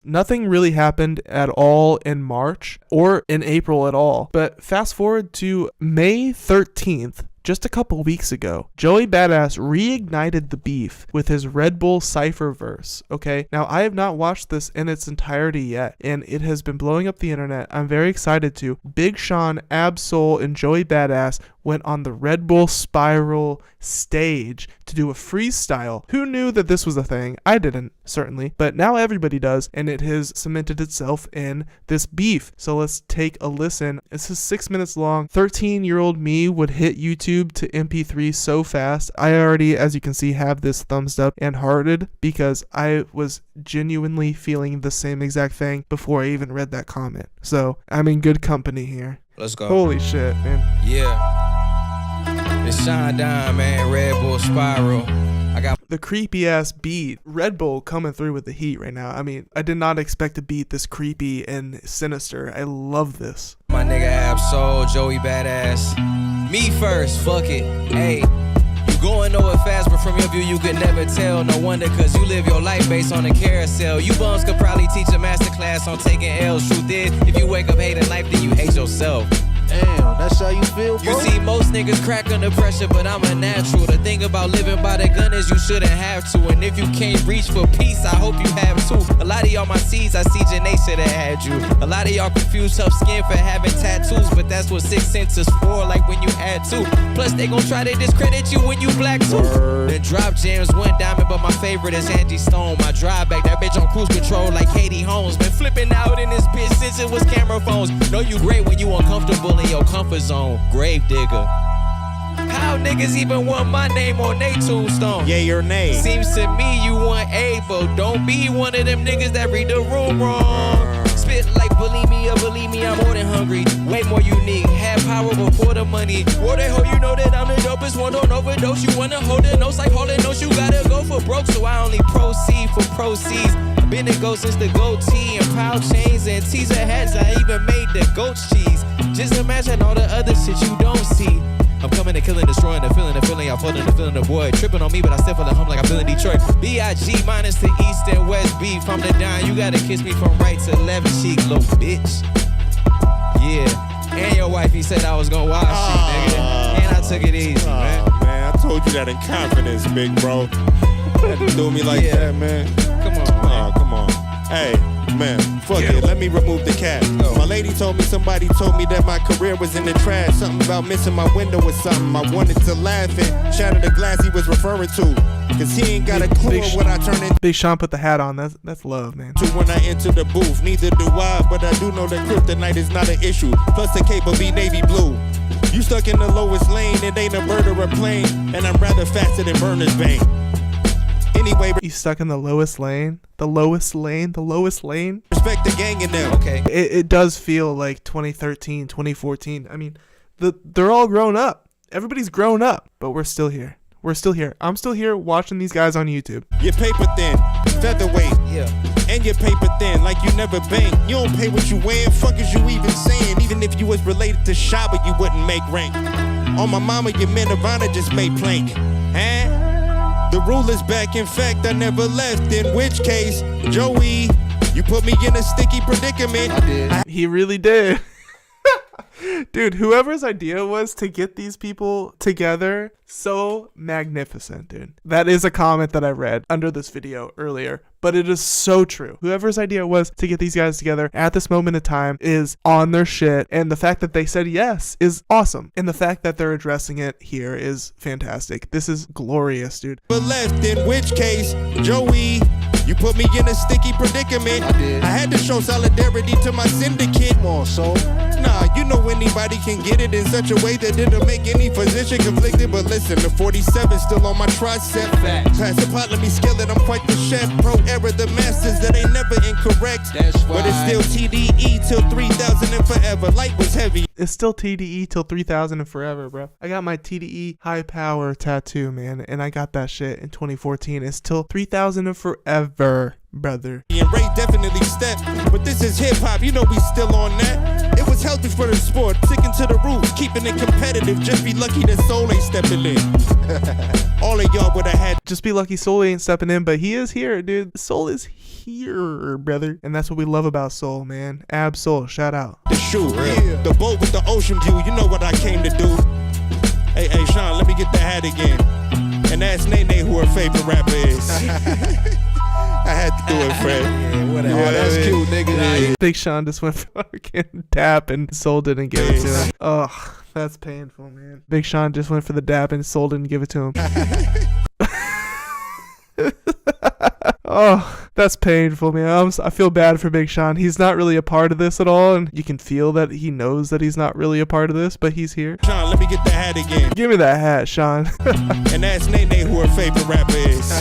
Nothing really happened at all in March or in April at all. But fast forward to May 13th, just a couple weeks ago, Joey Badass reignited the beef with his Red Bull Cypher verse, okay? Now, I have not watched this in its entirety yet, and it has been blowing up the internet. I'm very excited to. Big Sean, Absol, and Joey Badass went on the Red Bull Spiral stage to do a freestyle. Who knew that this was a thing? I didn't, certainly, but now everybody does, and it has cemented itself in this beef. So let's take a listen. This is 6 minutes long. 13-year-old me would hit YouTube to MP3 so fast. I already, as you can see, have this thumbs up and hearted because I was genuinely feeling the same exact thing before I even read that comment. So I'm in good company here. Let's go. Holy shit, man. Yeah. It's Sean Don, man. Red Bull Spiral. I got the creepy ass beat. Red Bull coming through with the heat right now. I mean, I did not expect a beat this creepy and sinister. I love this. my nigga Absol, Joey Badass. Me first, fuck it. Hey. You going nowhere fast, but from your view you could never tell. No wonder, cause you live your life based on a carousel. You bums could probably teach a masterclass on taking L's. Truth is, if you wake up hating life, then you hate yourself. Damn, that's how you feel, bro? You see, most niggas crack under pressure, but I'm a natural. The thing about living by the gun is you shouldn't have to. And if you can't reach for peace, I hope you have too. A lot of y'all my seeds, I see Janae should have had you. A lot of y'all confuse tough skin for having tattoos, but that's what 6 cents is for, like when you had two. Plus, they gon' try to discredit you when you black too. The drop jams went diamond, but my favorite is Angie Stone. My drive back, that bitch on cruise control like Katie Holmes. Been flipping out in this bitch since it was camera phones. Know you great when you uncomfortable in your comfort zone. Grave digger. How niggas even want my name on they tombstone? Yay or nay? Seems to me you want A, but don't be one of them niggas that read the room wrong. Spit like believe me, I'm more than hungry. Way more unique, have power before the money. War they hoe, you know that I'm the dopest one, don't overdose. You wanna hold the notes like holding notes, you gotta go for broke. So I only proceed for proceeds. Been a go since the goatee and pound chains and teaser hats. I even made the goat's cheese. Just imagine all the other shit you don't see. I'm coming and killing, destroying the feeling, y'all floating the feeling, the boy tripping on me, but I still feel at home like I'm feeling Detroit. B.I.G. minus the east and west beef. I'm the down, you gotta kiss me from right to left cheek, little bitch. Yeah, and your wifey said I was gonna wash you, nigga, and I took it easy, man. Man, I told you that in confidence, big bro. Had to do me like that, man. Come on, man. Come on. Hey, man, fuck it. Let me remove the cap. My lady told me somebody told me that my career was in the trash. Something about missing my window or something. I wanted to laugh and shatter the glass he was referring to. Cause he ain't got a clue of what I turn into. Big Sean put the hat on. That's love, man. When I enter the booth, neither do I, but I do know that kryptonite is not an issue. Plus the cape will be navy blue. You stuck in the lowest lane, it ain't a bird or a plane, and I'm rather faster than Burner's Bane. Anyway, you stuck in the lowest lane? The lowest lane? The lowest lane? Respect the gang in them. Okay. It does feel like 2013, 2014. I mean, they're all grown up. Everybody's grown up, but we're still here. We're still here. I'm still here watching these guys on YouTube. Your paper thin, featherweight, and your paper thin, like you never bang. You don't pay what you wearing, fuck is you even saying? Even if you was related to Shaba, you wouldn't make rank. On my mama, your men of honor just made plank. Huh? The rule is back, in fact, I never left. In which case, Joey, you put me in a sticky predicament. I did. He really did. Dude, whoever's idea was to get these people together, so magnificent, dude. That is a comment that I read under this video earlier, but it is so true. Whoever's idea was to get these guys together at this moment in time is on their shit, and the fact that they said yes is awesome, and the fact that they're addressing it here is fantastic. This is glorious, dude. But left, in which case, Joey, you put me in a sticky predicament. I did. I had to show solidarity to my syndicate. Come on, soul. Nah, you know anybody can get it in such a way that it'll make any physician conflicted. But listen, the 47 still on my tricep. Pass the pot, let me scale it. I'm quite the chef. Pro era, the masters that ain't never incorrect. That's but it's right. still TDE till 3000 and forever. Light was heavy. It's still TDE till 3000 and forever, bro. I got my TDE high power tattoo, man, and I got that shit in 2014. It's till 3000 and forever. brother. And Ray definitely stepped, but this is hip hop, you know we still on that. It was healthy for the sport, sticking to the roots, keeping it competitive. Just be lucky that Soul ain't stepping in. All of y'all would have had. Just be lucky Soul ain't stepping in, but he is here, dude. Soul is here, brother. And that's what we love about Soul, man. Ab Soul, shout out. The shoe, the boat with the ocean view, you know what I came to do. Hey, Sean, let me get the hat again. And ask Nene who her favorite rapper is. I had to do it, Fred. Yeah, whatever. Oh, that's cute, nigga. Yeah. Big Sean just went for fucking dap and Soul didn't give it to him. Ugh, that's painful, man. Big Sean just went for the dap and Soul didn't give it to him. Oh, that's painful, man. I feel bad for Big Sean. He's not really a part of this at all, and you can feel that he knows that he's not really a part of this, but he's here. Sean, let me get the hat again. Give me that hat, Sean. And ask Nene who her favorite rapper is.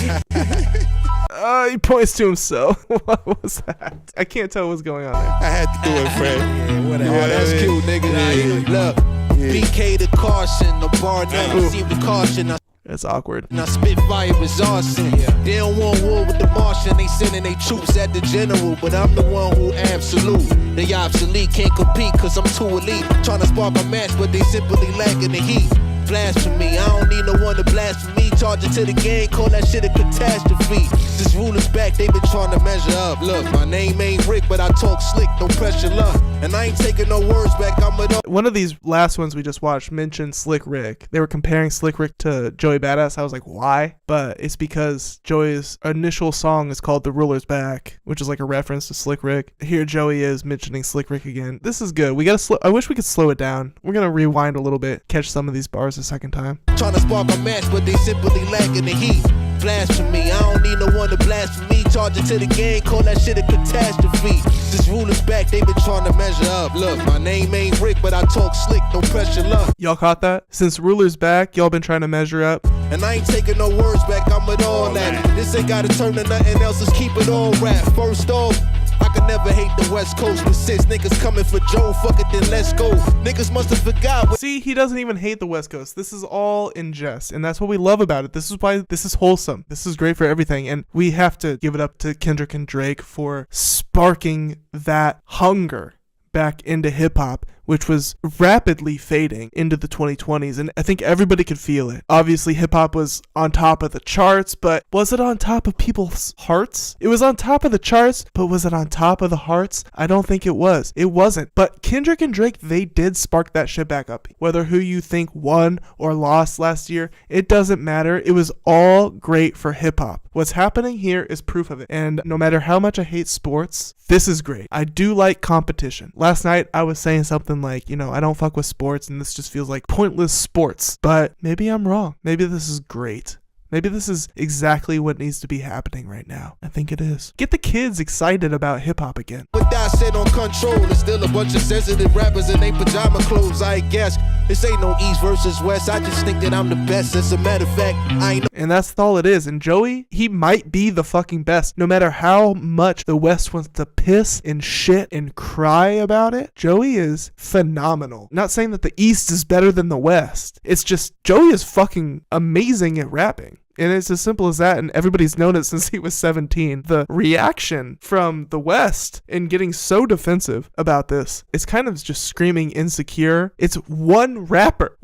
He points to himself. What was that? I can't tell what's going on there. I had to do it, Fred. Yeah, whatever. Oh, that's cute, nigga. Look, BK the caution, the bar none. See the caution. It's awkward. And I spit fire with arson. They don't want war with the Martian. They sending their troops at the general, but I'm the one who absolute. They obsolete, can't compete cause I'm too elite. Trying to spark a match, but they simply lacking the heat. Blasphemy, I don't need no one to blaspheme. Charge it to the game, call that shit a catastrophe. This ruler's back, they been trying to measure up. Look, my name ain't Rick, but I talk slick, no pressure, luck. And I ain't taking no words back, I'm a... One of these last ones we just watched mentioned Slick Rick. They were comparing Slick Rick to Joey Badass. I was like, why? But it's because Joey's initial song is called The Ruler's Back, which is like a reference to Slick Rick. Here Joey is mentioning Slick Rick again. This is good. We gotta I wish we could slow it down. We're gonna rewind a little bit, catch some of these bars a second time. Trying to spark a match, but they simply lacking the heat. Blasphemy, I don't need no one to blaspheme. Charge it to the game, call that shit a catastrophe. This ruler's back, they been trying to measure up. Look, my name ain't Rick, but I talk slick, no pressure, luck. Y'all caught that? Since Ruler's back, y'all been trying to measure up. And I ain't taking no words back, I'm with all that. This ain't gotta turn to nothing else, let's keep it all rap. First off, I could never hate the West Coast, but since niggas coming for Joe, fuck it, then let's go. Niggas must have forgot. See, he doesn't even hate the West Coast. This is all in jest, and that's what we love about it. This is why this is wholesome. This is great for everything, and we have to give it up to Kendrick and Drake for sparking that hunger back into hip-hop, which was rapidly fading into the 2020s, and I think everybody could feel it. Obviously, hip-hop was on top of the charts, but was it on top of people's hearts? It was on top of the charts, but was it on top of the hearts? I don't think it was. It wasn't. But Kendrick and Drake, they did spark that shit back up. Whether who you think won or lost last year, it doesn't matter. It was all great for hip-hop. What's happening here is proof of it, and no matter how much I hate sports, this is great. I do like competition. Last night, I was saying something like, I don't fuck with sports and this just feels like pointless sports, but maybe I'm wrong. Maybe this is great. Maybe this is exactly what needs to be happening right now. I think it is. Get the kids excited about hip-hop again. With that said on control, there's still a bunch of sensitive rappers in their pajama clothes, I guess. This ain't no East versus West, I just think that I'm the best. As a matter of fact, I ain't... And that's all it is. And Joey, he might be the fucking best. No matter how much the West wants to piss and shit and cry about it, Joey is phenomenal. Not saying that the East is better than the West. It's just Joey is fucking amazing at rapping. And it's as simple as that, and everybody's known it since he was 17. The reaction from the West in getting so defensive about this, it's kind of just screaming insecure. It's one rapper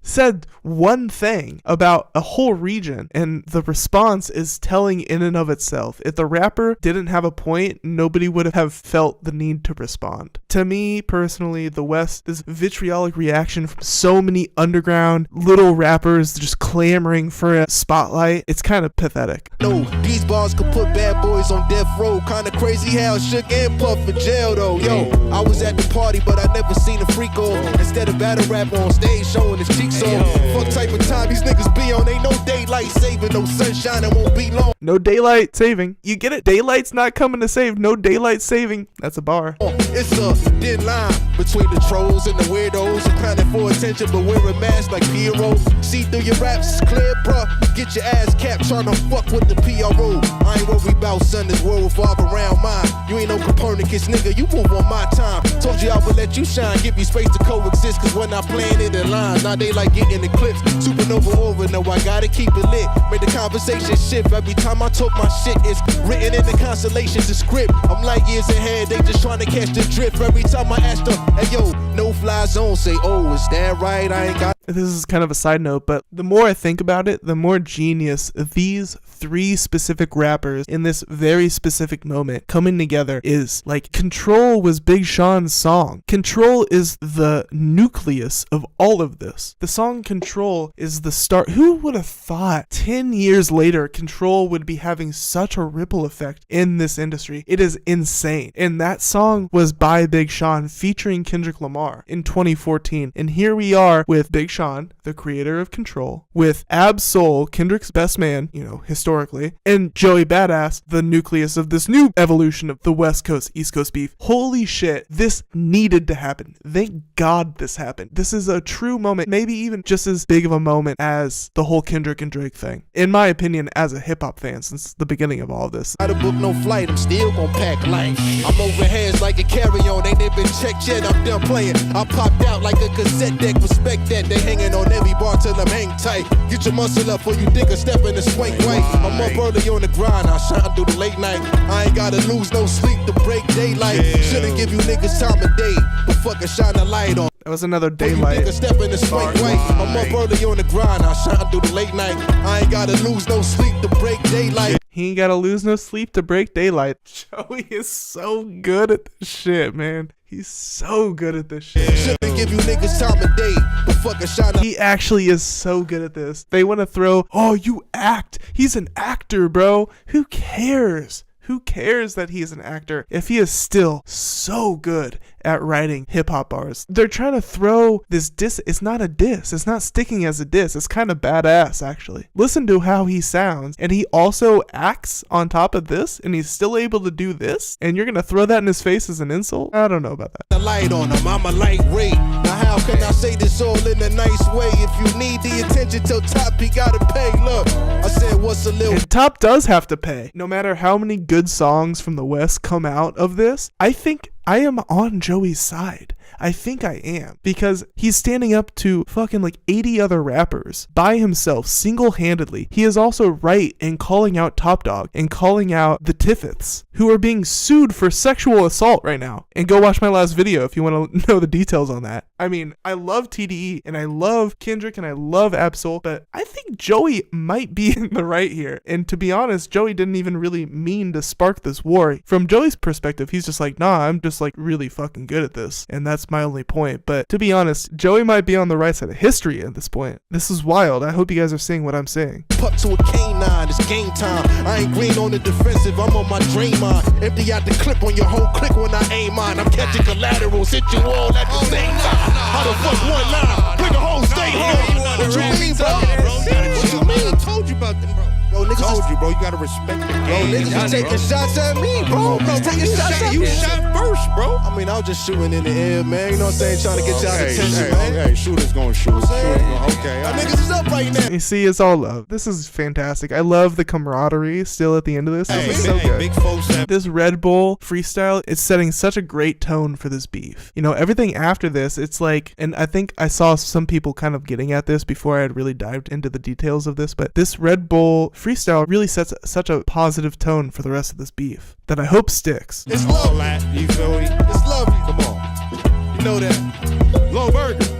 said one thing about a whole region, and the response is telling in and of itself. If the rapper didn't have a point, nobody would have felt the need to respond. To me, personally, the West, this vitriolic reaction from so many underground little rappers just clamoring for a spotlight, it's kind of pathetic. No, these bars could put bad boys on death row. Kinda crazy how Shook and Puff in jail though. Yo, I was at the party, but I never seen a freak off. Instead of battle rap on stage showing his cheeks off. Fuck type of time these niggas be on. Ain't no daylight saving, no sunshine, it won't be long. No daylight saving. You get it? Daylight's not coming to save. No daylight saving. That's a bar. It's a thin line between the trolls and the weirdos who clowning for attention but wearing masks like Piero. See through your raps, it's clear, bruh. Get your ass capped trying to fuck with the PRO. I ain't worried about son, this world revolve around mine. You ain't no Copernicus, nigga, you move on my time. Told you I would let you shine, give you space to coexist, cause when I playing it in lines, now they like getting eclipsed. Supernova over, no, I gotta keep it lit. Make the conversation shift every time I talk my shit. It's written in the constellations, the script. I'm light years ahead, they just trying to catch the drift. Every time I ask them, hey yo, no fly zone, say, oh, is that right? I ain't got. This is kind of a side note, but the more I think about it, the more genius these 3 specific rappers in this very specific moment coming together is. Like, Control was Big Sean's song. Control is the nucleus of all of this. The song Control is the start. Who would have thought 10 years later Control would be having such a ripple effect in this industry? It is insane. And that song was by Big Sean featuring Kendrick Lamar in 2014. And here we are with Big Sean, the creator of Control, with Ab Soul, Kendrick's best man, historically, and Joey Badass, the nucleus of this new evolution of the West Coast, East Coast beef. Holy shit, this needed to happen. Thank God this happened. This is a true moment, maybe even just as big of a moment as the whole Kendrick and Drake thing, in my opinion, as a hip-hop fan since the beginning of all of this. I done book no flight, I'm still gon' pack light. I'm over heads like a carry-on, ain't even checked yet, I'm done playing. I popped out like a cassette deck, respect that, they hanging on every bar till I'm hang tight. Get your muscle up before you think of stepping and swing right. I'm up early on the grind, I shine through the late night. I ain't gotta lose no sleep to break daylight. Shouldn't give you niggas time of day, but fucking shine the light on. That was another daylight. Stepping and swing right. I'm up early on the grind, I shine through the late night. I ain't gotta lose no sleep to break daylight. He ain't gotta lose no sleep to break daylight. Joey is so good at this shit, man. He's so good at this shit. Shouldn't give you niggas time of day, but fucking shine. He actually is so good at this. They want to throw, oh, you act. He's an actor, bro. Who cares? Who cares that he's an actor if he is still so good at writing hip-hop bars? They're trying to throw this diss. It's not a diss. It's not sticking as a diss. It's kind of badass, actually. Listen to how he sounds, and he also acts on top of this, and he's still able to do this, and you're going to throw that in his face as an insult? I don't know about that. The light on him, I'm a lightweight. Now how can I say this all in a nice way? If you need the attention till top, he gotta pay. Look, I said what's a little... And Top does have to pay. No matter how many good songs from the West come out of this, I think I am on Joey's side. I think I am, because he's standing up to fucking like 80 other rappers by himself, single-handedly. He is also right in calling out Top Dog and calling out the Tiffeths, who are being sued for sexual assault right now. And go watch my last video if you want to know the details on that. I mean, I love TDE and I love Kendrick and I love Ab-Soul, but I think Joey might be in the right here. And to be honest, Joey didn't even really mean to spark this war. From Joey's perspective, he's just like, nah, I'm just like really fucking good at this. And that's my only point. But to be honest, Joey might be on the right side of history at this point. This is wild. I hope you guys are seeing what I'm saying. Pup to a canine, it's game time. I ain't green on the defensive, I'm on my dream on. Empty out the clip on your whole click when I aim on. I'm catching collaterals, hit you all at the same time. How the fuck one line? Bring a whole state home. What you mean, bro? What you mean? I told you about them, bro. Bro, niggas told you, bro. You gotta respect the game. Bro, niggas is taking shots at me, bro. Taking shots at me. You shot first, bro. I mean, I was just shooting in the air, man. You know what I'm saying? Trying to get y'all attention, man. Hey, shooters gonna shoot. Okay, y'all niggas is up right now. You see, it's all love. This is fantastic. I love the camaraderie still at the end of this. This is so good. Big folks. This Red Bull freestyle, it's setting such a great tone for this beef. You know, everything after this, it's like, and I think I saw some people kind of getting at this before I had really dived into the details of this, but this Red Bull freestyle really sets such a positive tone for the rest of this beef that I hope sticks. It's lovely. You feel me? It's lovely. Come on. You know that. Low burger.